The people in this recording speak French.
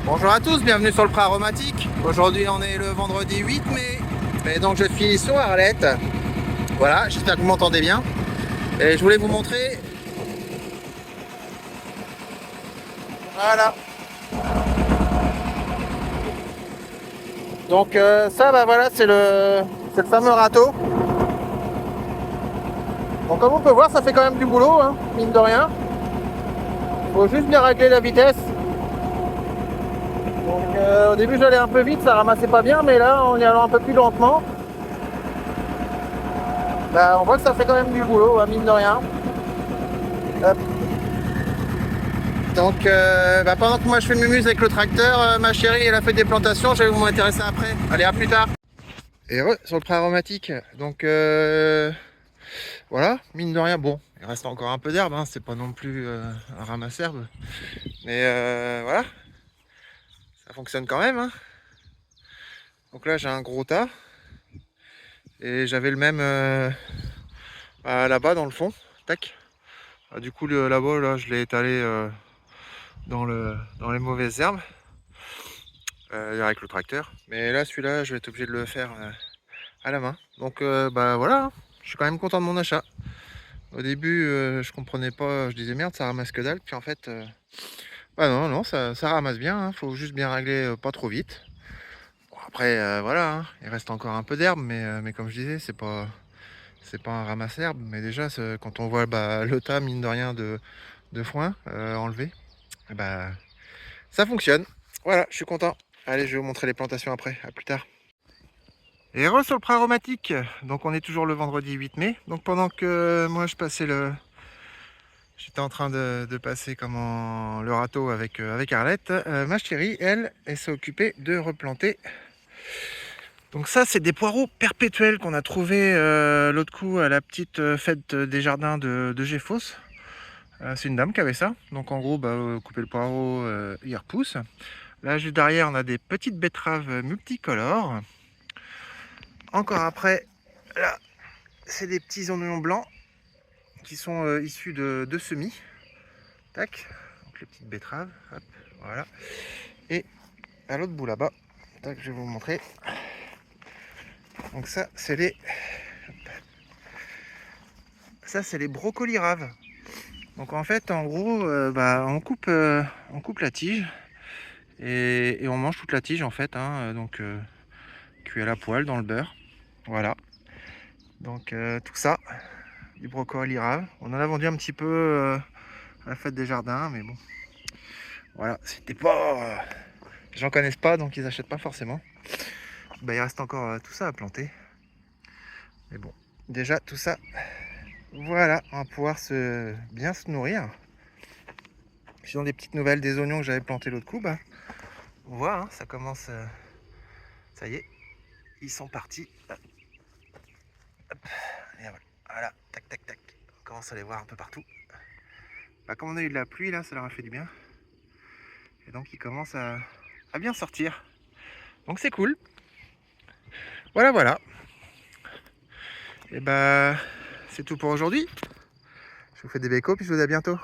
Bonjour à tous, bienvenue sur le Pré Aromatique. Aujourd'hui on est le vendredi 8 mai. Et donc je suis sur Arlette. Voilà, j'espère que vous m'entendez bien. Et je voulais vous montrer. Voilà. Donc ça bah voilà, c'est le fameux râteau. Donc comme on peut voir, ça fait quand même du boulot, hein, mine de rien. Faut juste bien régler la vitesse. Donc au début j'allais un peu vite, ça ramassait pas bien, mais là en y allant un peu plus lentement, bah, on voit que ça fait quand même du boulot, hein, mine de rien. Hop. Donc bah, pendant que moi je fais le mumuse avec le tracteur, ma chérie elle a fait des plantations, je vais vous m'intéresser après. Allez, à plus tard. Et sur le Pré Aromatique, donc voilà, mine de rien, bon, il reste encore un peu d'herbe, hein, c'est pas non plus un ramasse-herbe, mais voilà, ça fonctionne quand même, hein. Donc là j'ai un gros tas, et j'avais le même là-bas dans le fond, tac. Du coup là-bas là, je l'ai étalé dans les mauvaises herbes avec le tracteur, mais là celui-là je vais être obligé de le faire à la main. Donc bah voilà, hein, je suis quand même content de mon achat. Au début je comprenais pas, je disais merde ça ramasse que dalle, puis en fait bah non, ça ramasse bien, hein. Faut juste bien régler pas trop vite. Bon, après voilà, hein, il reste encore un peu d'herbe, mais comme je disais c'est pas un ramasse-herbe, mais déjà quand on voit bah, le tas mine de rien de foin enlevé, et bah ça fonctionne. Voilà, je suis content. Allez, je vais vous montrer les plantations après, à plus tard. Et sur le Pré Aromatique, donc on est toujours le vendredi 8 mai. Donc pendant que moi je passais j'étais en train de passer le râteau avec Arlette, ma chérie, elle s'est occupée de replanter. Donc ça, c'est des poireaux perpétuels qu'on a trouvé l'autre coup à la petite fête des jardins de Géfos. C'est une dame qui avait ça. Donc en gros, bah, couper le poireau, il repousse. Là, juste derrière, on a des petites betteraves multicolores. Encore après, là, c'est des petits oignons blancs qui sont issus de semis. Tac, donc les petites betteraves, hop, voilà. Et à l'autre bout là-bas, tac, je vais vous montrer. Donc ça c'est les brocolis raves. Donc en fait, en gros, bah, on coupe la tige et on mange toute la tige en fait, hein, donc cuit à la poêle dans le beurre. Voilà. Donc tout ça, du brocoli rave. On en a vendu un petit peu à la fête des jardins, mais bon, voilà, c'était pas. Les gens connaissent pas, donc ils achètent pas forcément. Bah, il reste encore tout ça à planter. Mais bon, déjà tout ça, voilà, on va pouvoir bien se nourrir. Sinon des petites nouvelles des oignons que j'avais plantés l'autre coup, bah, on voit, hein, ça commence, ça y est, ils sont partis. Hop, et voilà, tac, tac, tac. On commence à les voir un peu partout. Bah, comme on a eu de la pluie là, ça leur a fait du bien. Et donc ils commencent à bien sortir. Donc c'est cool. Voilà. Et bah c'est tout pour aujourd'hui. Je vous fais des bécos puis je vous dis à bientôt.